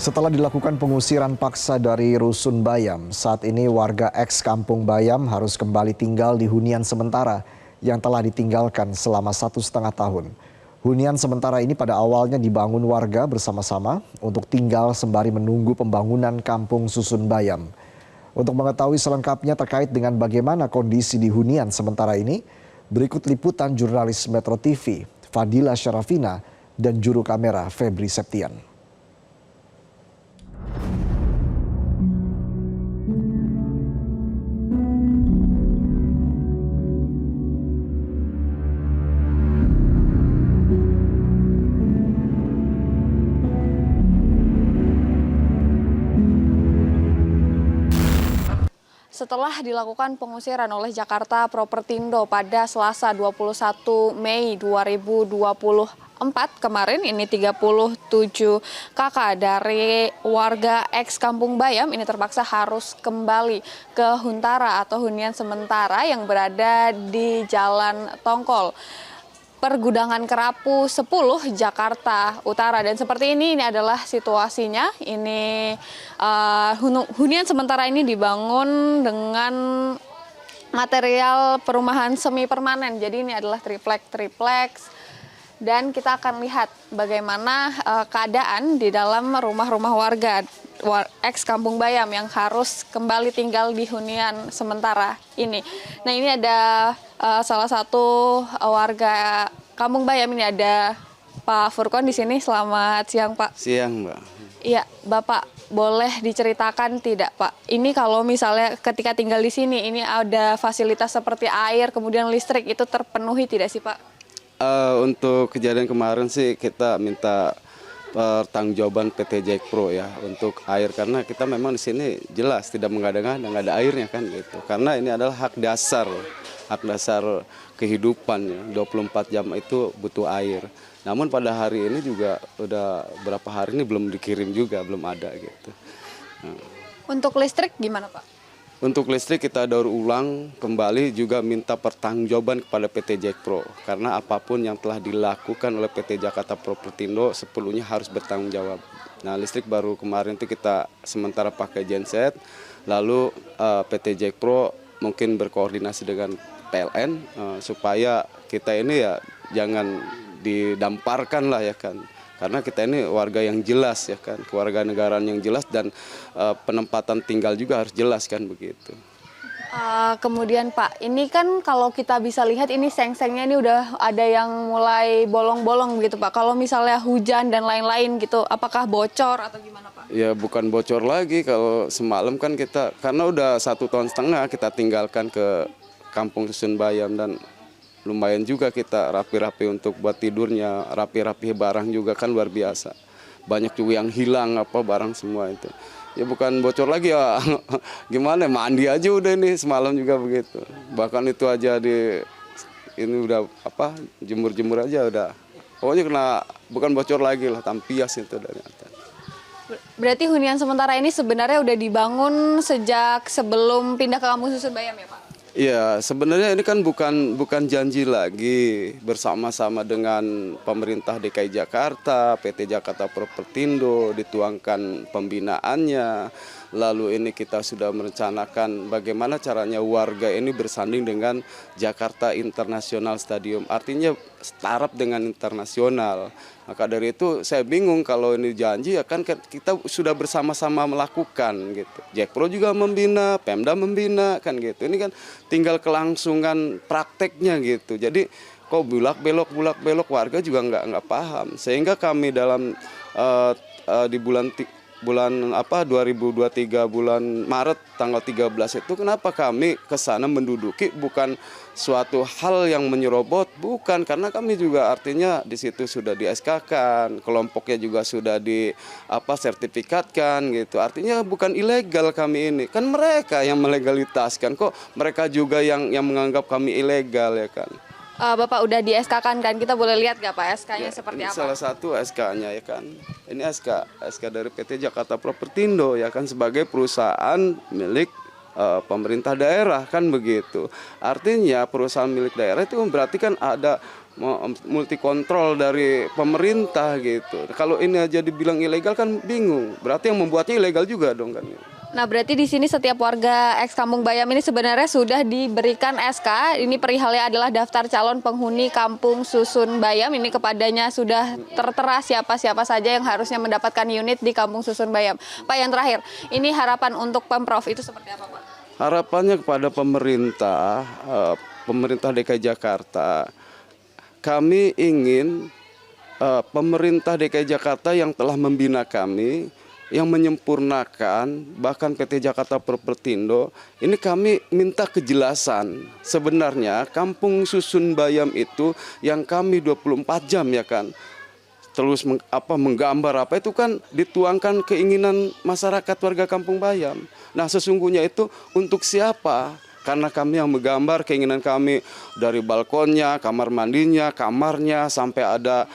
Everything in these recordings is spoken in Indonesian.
Setelah dilakukan pengusiran paksa dari Rusun Bayam, saat ini warga eks Kampung Bayam harus kembali tinggal di hunian sementara yang telah ditinggalkan selama 1,5 tahun. Hunian sementara ini pada awalnya dibangun warga bersama-sama untuk tinggal sembari menunggu pembangunan Kampung Susun Bayam. Untuk mengetahui selengkapnya terkait dengan bagaimana kondisi di hunian sementara ini, berikut liputan jurnalis Metro TV, Fadila Syarafina, dan juru kamera Febri Septian. Setelah dilakukan pengusiran oleh Jakarta Propertindo pada Selasa 21 Mei 2024 kemarin, ini 37 kakak dari warga eks Kampung Bayam ini terpaksa harus kembali ke Huntara atau hunian sementara yang berada di Jalan Tongkol, Pergudangan Kerapu 10 Jakarta Utara. Dan seperti ini adalah situasinya. Ini hunian sementara ini dibangun dengan material perumahan semi permanen. Jadi ini adalah tripleks. Dan kita akan lihat bagaimana keadaan di dalam rumah-rumah warga eks Kampung Bayam yang harus kembali tinggal di hunian sementara ini. Nah, ini ada salah satu warga Kampung Bayam, ini ada Pak Furkon di sini. Selamat siang, Pak. Siang, Mbak. Iya, Bapak boleh diceritakan tidak, Pak? Ini kalau misalnya ketika tinggal di sini, ini ada fasilitas seperti air, kemudian listrik, itu terpenuhi tidak sih, Pak? Untuk kejadian kemarin sih kita minta pertanggungjawaban PT Jackpro ya untuk air, karena kita memang di sini jelas tidak mengada-ngada, nggak ada airnya kan gitu. Karena ini adalah hak dasar kehidupan ya. 24 jam itu butuh air. Namun pada hari ini juga udah berapa hari ini belum dikirim juga, belum ada gitu. Untuk listrik gimana, Pak? Untuk listrik kita daur ulang kembali, juga minta pertanggungjawaban kepada PT Jackpro. Karena apapun yang telah dilakukan oleh PT Jakarta Propertindo sepenuhnya harus bertanggung jawab. Nah, listrik baru kemarin itu kita sementara pakai genset, lalu PT Jackpro mungkin berkoordinasi dengan PLN supaya kita ini ya jangan didamparkan lah ya kan. Karena kita ini warga yang jelas ya kan, kewarganegaraan yang jelas, dan penempatan tinggal juga harus jelas kan begitu. Kemudian Pak, ini kan kalau kita bisa lihat ini seng-sengnya ini udah ada yang mulai bolong-bolong gitu Pak. Kalau misalnya hujan dan lain-lain gitu, apakah bocor atau gimana Pak? Ya bukan bocor lagi, kalau semalam kan kita, karena udah 1,5 tahun kita tinggalkan ke Kampung Susun Bayam, dan lumayan juga kita rapi-rapi untuk buat tidurnya, rapi-rapi barang juga kan luar biasa. Banyak juga yang hilang barang semua itu. Ya bukan bocor lagi ya, gimana mandi aja udah ini semalam juga begitu. Bahkan itu aja ini udah jemur-jemur aja udah. Pokoknya kena bukan bocor lagi lah, tampias itu dari atas. Berarti hunian sementara ini sebenarnya udah dibangun sejak sebelum pindah ke Kampung Susun Bayam ya Pak? Iya, sebenarnya ini kan bukan janji lagi bersama-sama dengan pemerintah DKI Jakarta, PT Jakarta Propertindo, dituangkan pembinaannya. Lalu ini kita sudah merencanakan bagaimana caranya warga ini bersanding dengan Jakarta International Stadium. Artinya startup dengan internasional. Maka dari itu saya bingung kalau ini janji, ya kan kita sudah bersama-sama melakukan gitu. Jackpro juga membina, Pemda membina kan gitu. Ini kan tinggal kelangsungan prakteknya gitu. Jadi kok bulak-belok warga juga nggak paham. Sehingga kami dalam di bulan 2023 bulan Maret tanggal 13 itu, kenapa kami ke sana menduduki, bukan suatu hal yang menyerobot, bukan, karena kami juga artinya di situ sudah di SK-kan, kelompoknya juga sudah di sertifikatkan gitu. Artinya bukan ilegal kami ini. Kan mereka yang melegalitaskan, kok mereka juga yang menganggap kami ilegal ya kan. Bapak udah di SK-kan kan, kita boleh lihat nggak Pak SK-nya seperti apa? Salah satu SK-nya ya kan. Ini SK dari PT Jakarta Propertindo ya kan, sebagai perusahaan milik pemerintah daerah kan begitu. Artinya perusahaan milik daerah itu berarti kan ada multi kontrol dari pemerintah gitu. Kalau ini aja dibilang ilegal kan bingung. Berarti yang membuatnya ilegal juga dong kan. Nah, berarti di sini setiap warga eks Kampung Bayam ini sebenarnya sudah diberikan SK. Ini perihalnya adalah daftar calon penghuni Kampung Susun Bayam. Ini kepadanya sudah tertera siapa-siapa saja yang harusnya mendapatkan unit di Kampung Susun Bayam. Pak, yang terakhir, ini harapan untuk Pemprov itu seperti apa, Pak? Harapannya kepada pemerintah, pemerintah DKI Jakarta, kami ingin pemerintah DKI Jakarta yang telah membina kami, yang menyempurnakan, bahkan PT Jakarta Propertindo, ini kami minta kejelasan. Sebenarnya Kampung Susun Bayam itu yang kami 24 jam ya kan, terus menggambar apa itu kan dituangkan keinginan masyarakat warga Kampung Bayam. Nah sesungguhnya itu untuk siapa? Karena kami yang menggambar keinginan kami dari balkonnya, kamar mandinya, kamarnya sampai ada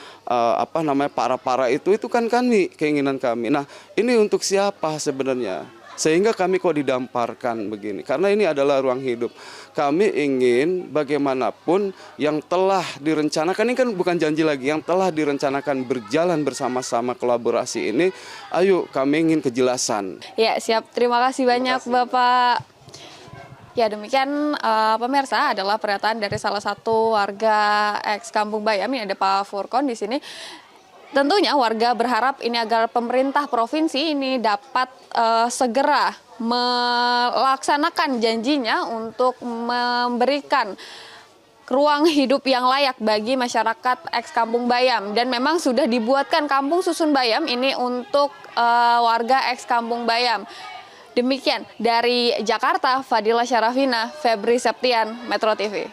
para itu kan kami keinginan kami. Nah ini untuk siapa sebenarnya? Sehingga kami kok didamparkan begini. Karena ini adalah ruang hidup. Kami ingin bagaimanapun yang telah direncanakan, ini kan bukan janji lagi, yang telah direncanakan berjalan bersama-sama kolaborasi ini, ayo kami ingin kejelasan. Ya siap, terima kasih banyak Bapak. Ya demikian pemirsa adalah pernyataan dari salah satu warga eks Kampung Bayam. Ini ada Pak Furkon di sini. Tentunya warga berharap ini agar pemerintah provinsi ini dapat segera melaksanakan janjinya untuk memberikan ruang hidup yang layak bagi masyarakat eks Kampung Bayam. Dan memang sudah dibuatkan Kampung Susun Bayam ini untuk warga eks Kampung Bayam. Demikian dari Jakarta, Fadila Syarafina, Febri Septian, Metro TV.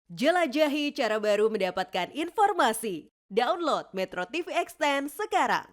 Jelajahi cara baru mendapatkan informasi. Download Metro TV Extend sekarang.